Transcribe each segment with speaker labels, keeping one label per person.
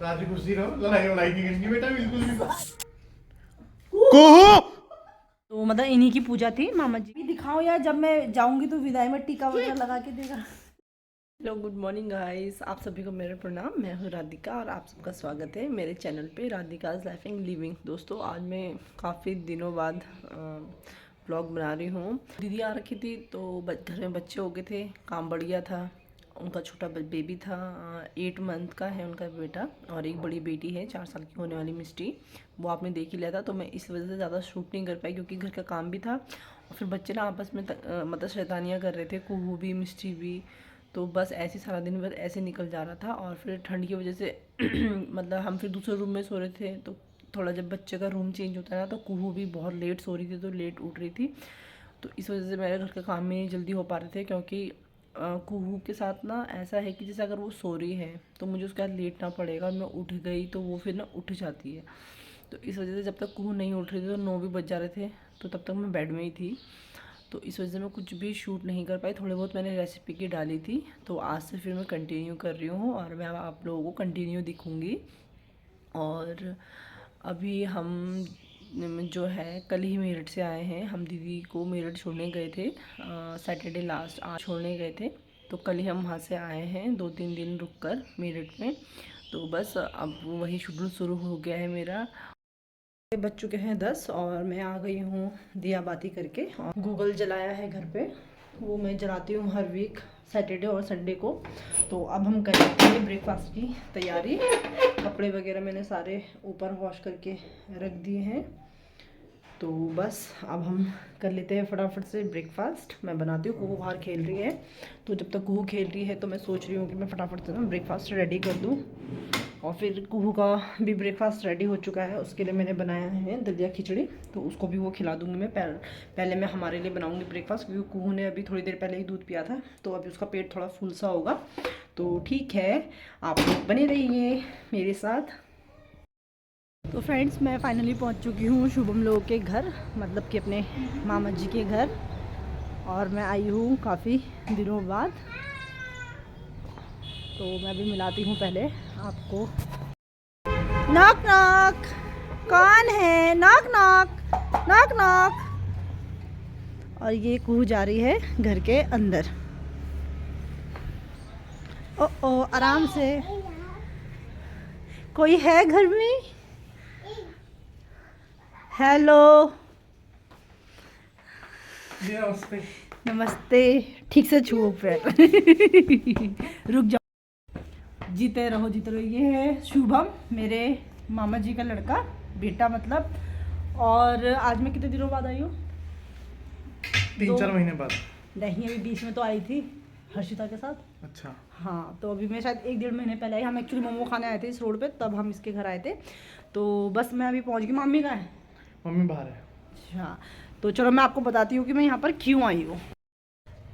Speaker 1: राजी खुशी रहो, लड़ाई वड़ाई नहीं करनी बेटा बिल्कुल भी।
Speaker 2: कुहू।
Speaker 3: तो मतलब इन्हीं की पूजा थी मामा जी। दिखाओ यार, जब मैं जाऊंगी तो विदाई में टीका वगैरह लगा के देगा। हेलो गुड मॉर्निंग गाइस, आप सभी को मेरा प्रणाम। मैं हूँ राधिका और आप सबका स्वागत है मेरे चैनल पे राधिकाज लाइफ एंड लिविंग। दोस्तों आज मैं काफ़ी दिनों बाद ब्लॉग बना रही हूँ। दीदी आ रखी थी तो घर में बच्चे हो गए थे, काम बढ़ गया था। उनका छोटा बेबी था, 8 मंथ का है उनका बेटा, और एक बड़ी बेटी है 4 साल की होने वाली मिस्टी। वो आपने देख ही लिया था। तो मैं इस वजह से ज़्यादा शूट नहीं कर पाई क्योंकि घर का काम भी था और फिर बच्चे ना आपस में मतलब शैतानियाँ कर रहे थे, कुहू भी मिस्टी भी। तो बस ऐसे सारा दिन भर ऐसे निकल जा रहा था। और फिर ठंड की वजह से मतलब हम फिर दूसरे रूम में सो रहे थे। तो थोड़ा जब बच्चे का रूम चेंज होता है ना, तो कुहू भी बहुत लेट सो रही थी, तो लेट उठ रही थी। तो इस वजह से मेरे घर का काम में जल्दी हो पा रहे थे क्योंकि कुहू के साथ ना ऐसा है कि जैसे अगर वो सो रही है तो मुझे उसके बाद लेटना पड़ेगा। मैं उठ गई तो वो फिर ना उठ जाती है। तो इस वजह से जब तक कुहू नहीं उठ रही थी तो 9 भी बज जा रहे थे, तो तब तक मैं बेड में ही थी। तो इस वजह से मैं कुछ भी शूट नहीं कर पाई। थोड़े बहुत मैंने रेसिपी की डाली थी, तो आज से फिर मैं कंटिन्यू कर रही हूँ और मैं आप लोगों को कंटिन्यू दिखूँगी। और अभी हम जो है कल ही मेरठ से आए हैं। हम दीदी को मेरठ छोड़ने गए थे, सैटरडे लास्ट आज छोड़ने गए थे। तो कल ही हम वहाँ से आए हैं 2-3 दिन रुक कर मेरठ में। तो बस अब वही शेड्यूल शुरू हो गया है मेरा। बज चुके हैं 10 और मैं आ गई हूँ दिया बाती करके। और गूगल जलाया है घर पे, वो मैं जलाती हूँ हर वीक सैटरडे और संडे को। तो अब हम करेंगे ब्रेकफास्ट की तैयारी। कपड़े वगैरह मैंने सारे ऊपर वॉश करके रख दिए हैं। तो बस अब हम कर लेते हैं फटाफट से ब्रेकफास्ट। मैं बनाती हूँ, कुहू बाहर खेल रही है। तो जब तक कुहू खेल रही है तो मैं सोच रही हूँ कि मैं फटाफट से ना ब्रेकफास्ट रेडी कर दूँ। और फिर कुहू का भी ब्रेकफास्ट रेडी हो चुका है। उसके लिए मैंने बनाया है दलिया खिचड़ी, तो उसको भी वो खिला दूँगी मैं। पहले मैं हमारे लिए बनाऊँगी ब्रेकफास्ट क्योंकि कुहू ने अभी थोड़ी देर पहले ही दूध पिया था, तो अभी उसका पेट थोड़ा फुल सा होगा। तो ठीक है, आप लोग बने रहिए मेरे साथ। तो फ्रेंड्स मैं फाइनली पहुंच चुकी हूँ शुभम लोगों के घर, मतलब कि अपने मामा जी के घर। और मैं आई हूँ काफ़ी दिनों बाद, तो मैं भी मिलाती हूँ पहले आपको। नॉक नॉक, कौन है? Knock knock, knock knock. और ये कुहू जा रही है घर के अंदर। ओ ओ आराम से, कोई है घर में? हेलो,
Speaker 1: नमस्ते।
Speaker 3: नमस्ते। ठीक से छुओ पैर। रुक जाओ। जीते रहो जीते रहो। ये है शुभम, मेरे मामा जी का लड़का, बेटा मतलब। और आज मैं कितने दिनों बाद आई हूँ?
Speaker 1: 3-4 महीने बाद।
Speaker 3: नहीं, अभी बीच में तो आई थी हर्षिता के साथ।
Speaker 1: अच्छा।
Speaker 3: हाँ, तो अभी मैं शायद 1-1.5 महीने पहले आई। हम एक्चुअली मोमो खाने आए थे इस रोड पे, तब हम इसके घर आए थे। तो बस मैं अभी पहुँच गई। मम्मी कहाँ है?
Speaker 1: मम्मी बाहर है।
Speaker 3: अच्छा, तो चलो मैं आपको बताती हूँ कि मैं यहाँ पर क्यों आई हूँ।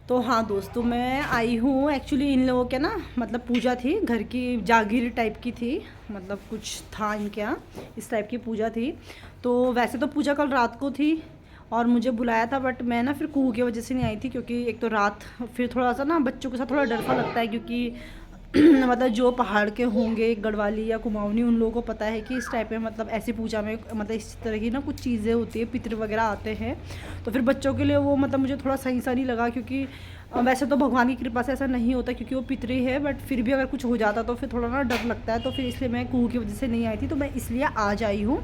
Speaker 3: तो हाँ दोस्तों, मैं आई हूँ एक्चुअली इन लोगों के ना मतलब पूजा थी घर की, जागीर टाइप की थी, मतलब कुछ था इनके यहाँ इस टाइप की पूजा थी। तो वैसे तो पूजा कल रात को थी और मुझे बुलाया था, बट मैं ना फिर कुहू की वजह से नहीं आई थी क्योंकि एक तो रात, फिर थोड़ा सा ना बच्चों के साथ थोड़ा डर सा लगता है क्योंकि मतलब जो पहाड़ के होंगे गढ़वाली या कुमाऊनी, उन लोगों को पता है कि इस टाइप में मतलब ऐसी पूजा में मतलब इस तरह की ना कुछ चीज़ें होती है, पितृ वगैरह आते हैं। तो फिर बच्चों के लिए वो मतलब मुझे थोड़ा सही सा नहीं लगा क्योंकि वैसे तो भगवान की कृपा से ऐसा नहीं होता क्योंकि वो पितृ है, बट फिर भी अगर कुछ हो जाता तो फिर थोड़ा ना डर लगता है। तो फिर इसलिए मैं कुहू की वजह से नहीं आई थी, तो मैं इसलिए आज आई हूँ।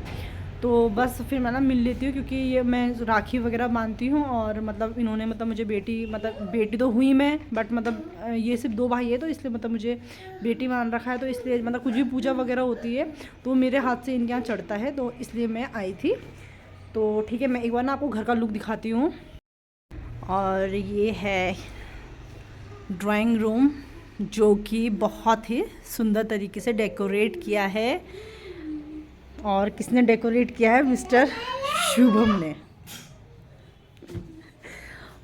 Speaker 3: तो बस फिर मैं ना मिल लेती हूँ क्योंकि ये मैं राखी वगैरह बांधती हूँ और मतलब इन्होंने मतलब मुझे बेटी, मतलब बेटी तो हुई मैं, बट मतलब ये सिर्फ 2 भाई है तो इसलिए मतलब मुझे बेटी मान रखा है। तो इसलिए मतलब कुछ भी पूजा वगैरह होती है तो मेरे हाथ से इनके यहाँ चढ़ता है, तो इसलिए मैं आई थी। तो ठीक है, मैं एक बार ना आपको घर का लुक दिखाती हूँ। और ये है ड्राइंग रूम जो कि बहुत ही सुंदर तरीके से डेकोरेट किया है। और किसने डेकोरेट किया है? मिस्टर शुभम ने।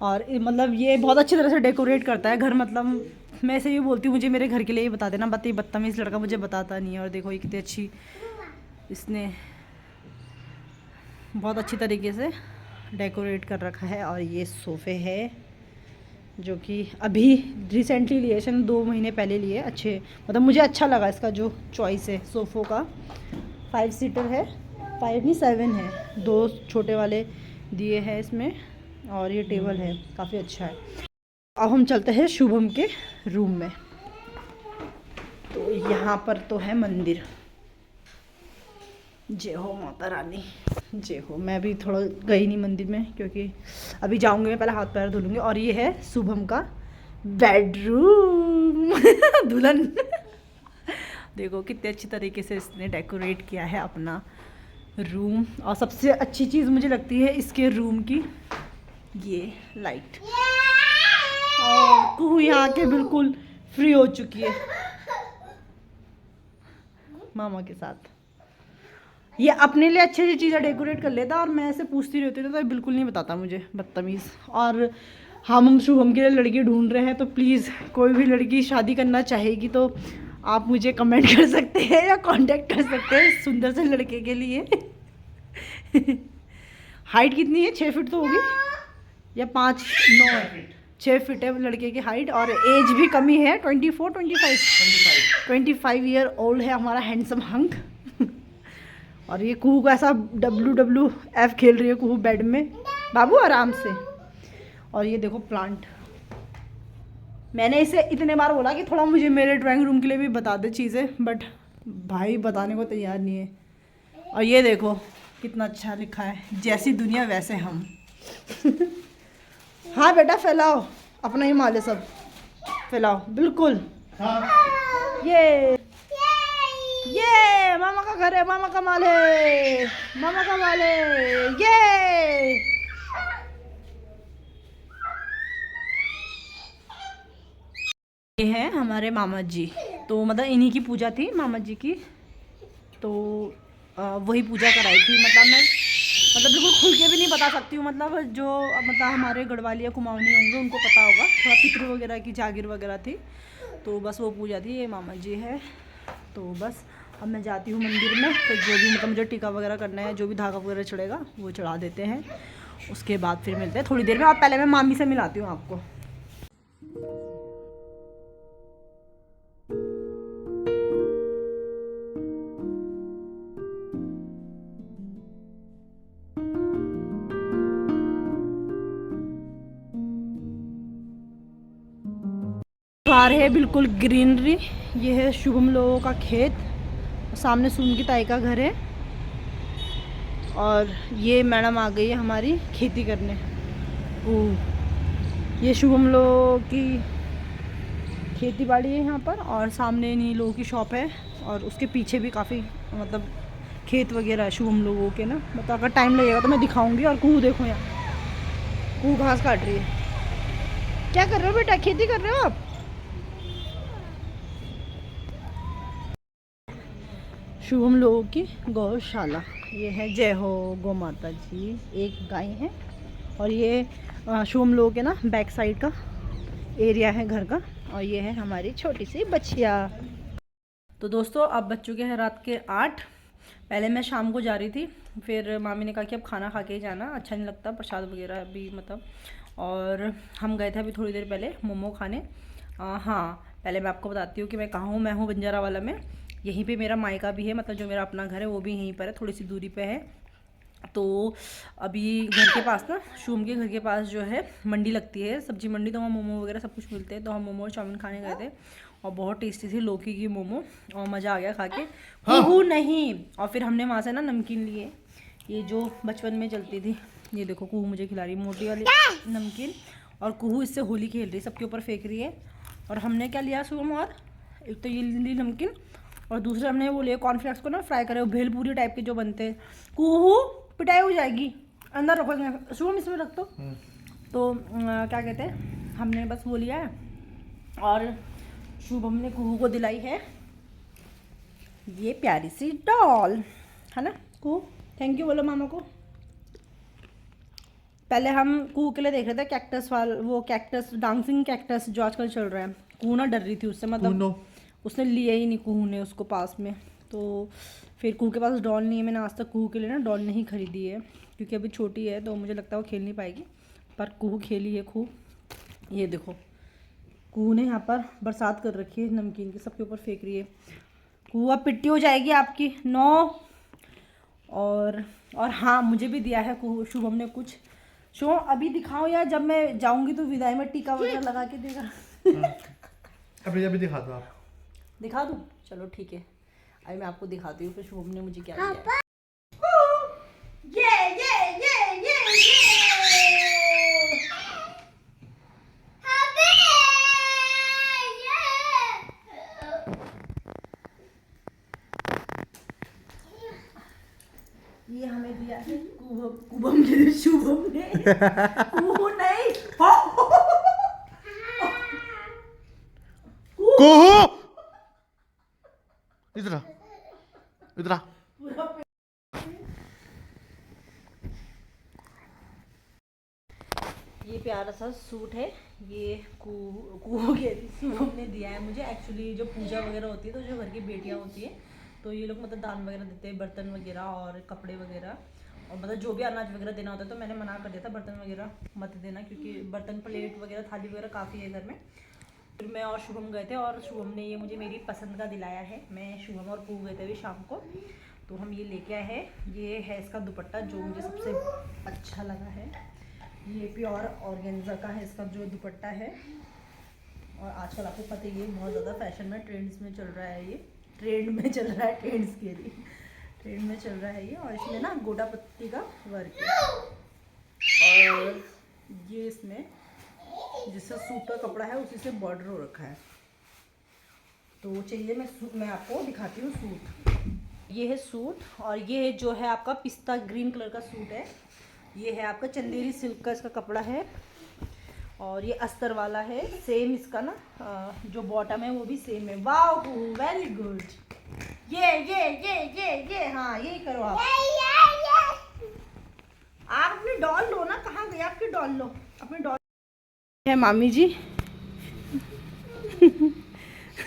Speaker 3: और मतलब ये बहुत अच्छी तरह से डेकोरेट करता है घर। मतलब मैं ऐसे ही बोलती हूँ मुझे मेरे घर के लिए ही बता देना, बट ये बदतमीज़ लड़का मुझे बताता नहीं है। और देखो ये कितनी अच्छी, इसने बहुत अच्छी तरीके से डेकोरेट कर रखा है। और ये सोफ़े है, जो कि अभी रिसेंटली लिए, शायद 2 महीने पहले लिए। अच्छे मतलब मुझे अच्छा लगा इसका जो चॉइस है सोफ़ों का। 5 सीटर है, 5 नहीं 7 है, 2 छोटे वाले दिए हैं इसमें और ये टेबल है, काफ़ी अच्छा है। अब हम चलते हैं शुभम के रूम में। तो यहाँ पर तो है मंदिर। जय हो माता रानी, जय हो। मैं भी थोड़ा गई नहीं मंदिर में क्योंकि अभी जाऊंगी, मैं पहले हाथ पैर धुलूंगी। और ये है शुभम का बेडरूम दुल्हन देखो कितने अच्छी तरीके से इसने डेकोरेट किया है अपना रूम। और सबसे अच्छी चीज़ मुझे लगती है इसके रूम की ये लाइट। और कुहू यहाँ के बिल्कुल फ्री हो चुकी है मामा के साथ। ये अपने लिए अच्छी अच्छी चीज़ें डेकोरेट कर लेता और मैं ऐसे पूछती रहती हूँ तो ये बिल्कुल नहीं बताता मुझे, बदतमीज़। और हम शुभम के लिए लड़की ढूंढ रहे हैं, तो प्लीज़ कोई भी लड़की शादी करना चाहेगी तो आप मुझे कमेंट कर सकते हैं या कांटेक्ट कर सकते हैं सुंदर से लड़के के लिए हाइट कितनी है? 6 फीट तो होगी या 5 9 6 फीट है लड़के की हाइट। और एज भी कमी है, 25 ईयर ओल्ड है हमारा हैंडसम हंक और ये कुहू को ऐसा WWF खेल रही है कुहू बेड में, बाबू आराम से। और ये देखो प्लांट, मैंने इसे इतने बार बोला कि थोड़ा मुझे मेरे ड्राइंग रूम के लिए भी बता दे चीज़ें, बट भाई बताने को तैयार नहीं है। और ये देखो कितना अच्छा लिखा है, जैसी दुनिया वैसे हम हाँ बेटा फैलाओ अपना ही माल है, सब फैलाओ बिल्कुल। ये मामा का घर है, मामा का माल है, मामा का माल है। ये है हमारे मामा जी। तो मतलब इन्हीं की पूजा थी मामा जी की, तो वही पूजा कराई थी। मतलब बिल्कुल खुल के भी नहीं बता सकती हूँ, मतलब जो मतलब हमारे गढ़वालिया कुमाऊनी होंगे उनको पता होगा, थोड़ा पितृ वगैरह की जागीर वगैरह थी, तो बस वो पूजा थी। ये मामा जी है। तो बस अब मैं जाती हूँ मंदिर में, तो जो भी मतलब मुझे टीका वगैरह करना है, जो भी धागा वगैरह चढ़ेगा वो चढ़ा देते हैं। उसके बाद फिर मिलते हैं थोड़ी देर में। और पहले मैं मामी से मिलाती हूँ आपको। बाहर है बिल्कुल ग्रीनरी। ये है शुभम लोगों का खेत, सामने सुन की ताई का घर है। और ये मैडम आ गई है हमारी खेती करने। ये शुभम लोगों की खेती बाड़ी है यहाँ पर, और सामने इन्हीं लोगों की शॉप है। और उसके पीछे भी काफ़ी मतलब खेत वगैरह है शुभम लोगों के ना। मतलब अगर टाइम लगेगा तो मैं दिखाऊंगी। और कुहू देखो, यहाँ कुहू घास काट रही है। क्या कर रहे हो बेटा, खेती कर रहे हो आप? शुभम लोगों की गौशाला। ये है जय हो गौ माता जी, एक गाय है। और ये शुभम लोगों के ना बैक साइड का एरिया है घर का। और ये है हमारी छोटी सी बच्चिया। तो दोस्तों अब बज चुके हैं रात के 8। पहले मैं शाम को जा रही थी, फिर मामी ने कहा कि अब खाना खा के ही जाना, अच्छा नहीं लगता प्रसाद वगैरह भी मतलब। और हम गए थे अभी थोड़ी देर पहले मोमो खाने। हाँ पहले मैं आपको बताती हूँ कि मैं कहाँ हूँ। मैं हूँ बंजारा वाला में, यहीं पे मेरा मायका भी है, मतलब जो मेरा अपना घर है वो भी यहीं पर है, थोड़ी सी दूरी पे है। तो अभी घर के पास ना, शुभम के घर के पास जो है मंडी लगती है, सब्जी मंडी, तो वहाँ मोमो वगैरह सब कुछ मिलते हैं। तो हम मोमो और चाउमीन खाने गए थे और बहुत टेस्टी थी लौकी की मोमो, और मज़ा आ गया खा के। कुहू नहीं। और फिर हमने वहाँ से ना नमकीन लिए, ये जो बचपन में चलती थी। ये देखो कुहू मुझे खिला रही मोटी वाली नमकीन, और कुहू इससे होली खेल रही है, सबके ऊपर फेंक रही है। और हमने क्या लिया शुभम, और एक तो ये ली नमकीन, और दूसरे हमने वो लिया कॉर्नफ्लेक्स को ना फ्राई करे, वो भेलपूरी टाइप के जो बनते हैं। कुहू पिटाई हो जाएगी, अंदर रखो शुभम, इसमें रख दो। तो क्या कहते हैं, हमने बस वो लिया है। और शुभम ने कुहू को दिलाई है ये प्यारी सी डॉल, है ना। कुहू थैंक यू बोलो मामा को। पहले हम कुहू के लिए देख रहे थे कैक्टस वो कैक्टस, डांसिंग कैक्टस जो आजकल चल रहा है। कुहू ना डर रही थी उससे, मतलब उसने लिया ही नहीं कुहू ने उसको पास में। तो फिर कुहू के पास डॉल नहीं है, मैंने आज तक कुहू के लिए ना डॉल नहीं खरीदी है, क्योंकि अभी छोटी है तो मुझे लगता है वो खेल नहीं पाएगी। पर कुहू खेली है खूब, ये देखो कू ने यहाँ पर बरसात कर रखी है नमकीन की, सबके ऊपर फेंक रही है। कू अब पिट्टी हो जाएगी आपकी 9। और हाँ मुझे भी दिया है शुभम ने कुछ। शुभम अभी दिखाओ यार, जब मैं जाऊंगी तो विदाई में टीका वगैरह लगा के देगा।
Speaker 1: अभी दिखा दो आप।
Speaker 3: दिखा दूँ? चलो ठीक है, अभी मैं आपको दिखाती हूँ फिर शुभम ने मुझे क्या दिया है। ये हमें दिया है कुबम के शुभम ने। कुहू नहीं
Speaker 1: कुहू इधर आ, इधर आ।
Speaker 3: ये प्यारा सा सूट है, ये कुहू के शुभम ने दिया है मुझे। एक्चुअली जो पूजा वगैरह होती है तो जो घर की बेटियां होती है तो ये लोग मतलब दान वगैरह देते हैं, बर्तन वगैरह और कपड़े वगैरह, और मतलब जो भी अनाज वगैरह देना होता है। तो मैंने मना कर दिया था बर्तन वगैरह मत देना, क्योंकि बर्तन प्लेट वगैरह थाली वगैरह काफ़ी है घर में। फिर मैं और शुभम गए थे और शुभम ने ये मुझे मेरी पसंद का दिलाया है। मैं शुभम और कू गए थे अभी शाम को, तो हम ये लेके आए हैं। ये है इसका दुपट्टा जो मुझे सबसे अच्छा लगा है। ये प्योर ऑर्गेन्जा का है इसका जो दुपट्टा है। और आजकल आपको पता ही है बहुत ज़्यादा फैशन में ट्रेंड्स में चल रहा है, ये ट्रेंड में चल रहा है, ट्रेंड्स के लिए ट्रेंड में चल रहा है ये। और इसमें ना गोटा पत्ती का वर्क है, और ये इसमें जिससे सूट का कपड़ा है उसी से बॉर्डर हो रखा है। तो चलिए मैं आपको दिखाती हूँ सूट। ये है सूट, और ये है जो है आपका पिस्ता ग्रीन कलर का सूट है। ये है आपका चंदेरी सिल्क का इसका कपड़ा है, और ये अस्तर वाला है। सेम इसका ना जो बॉटम है वो भी सेम है। Wow very good. ये हाँ यही करो आप। आप अपनी डॉल लो ना, कहाँ गई आपकी डॉल? लो अपनी डॉल। है मामी जी।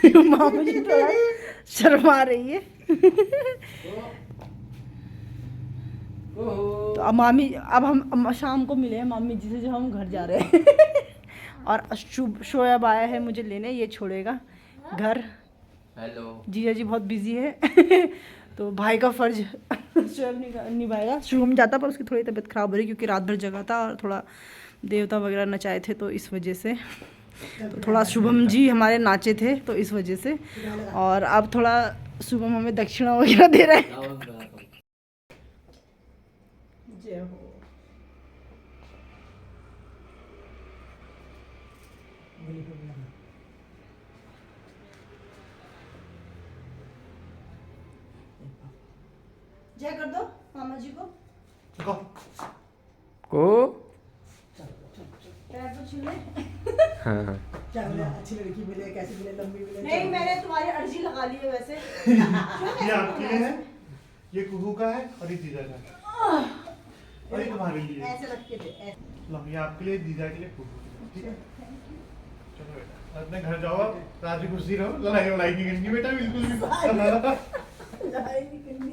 Speaker 3: मामी जी थोड़ा शर्मा रही है। तो अब अब हम शाम को मिले हैं मामी जी से, जो हम घर जा रहे हैं। और शोएब आया है मुझे लेने, ये छोड़ेगा घर।
Speaker 2: हेलो।
Speaker 3: जीजा जी बहुत बिजी है। तो भाई का फर्ज शोएब निभाएगा। शुभम जाता पर उसकी थोड़ी तबीयत ख़राब हो रही क्योंकि रात भर जगा था और थोड़ा देवता वगैरह नचाए थे, तो इस वजह से तो थोड़ा शुभम जी हमारे नाचे थे तो इस वजह से। और अब थोड़ा शुभम हमें दक्षिणा वगैरह दे रहे हैं। जय हो। जय कर दो मामा जी को। पैर तो छू ले।
Speaker 2: हाँ।
Speaker 3: क्या मिले? अच्छी लड़की मिले, कैसी मिले, लंबी मिले? नहीं, मैंने तुम्हारी अर्जी लगा ली है वैसे।
Speaker 1: ये आपके लिए है, ये कुहू का है, और ये जीजा का है, और ये तुम्हारे लिए।
Speaker 3: ऐसे रख के दे।
Speaker 1: लो ये आपके लिए, जीजा के लिए, कुहू के लिए, ठीक है? चलो बेटा अपने घर जाओ, आप राजी खुशी रहो, लड़ाई वड़ाई नहीं करनी बेटा बिल्कुल भी।
Speaker 3: लड़ाई नहीं करनी।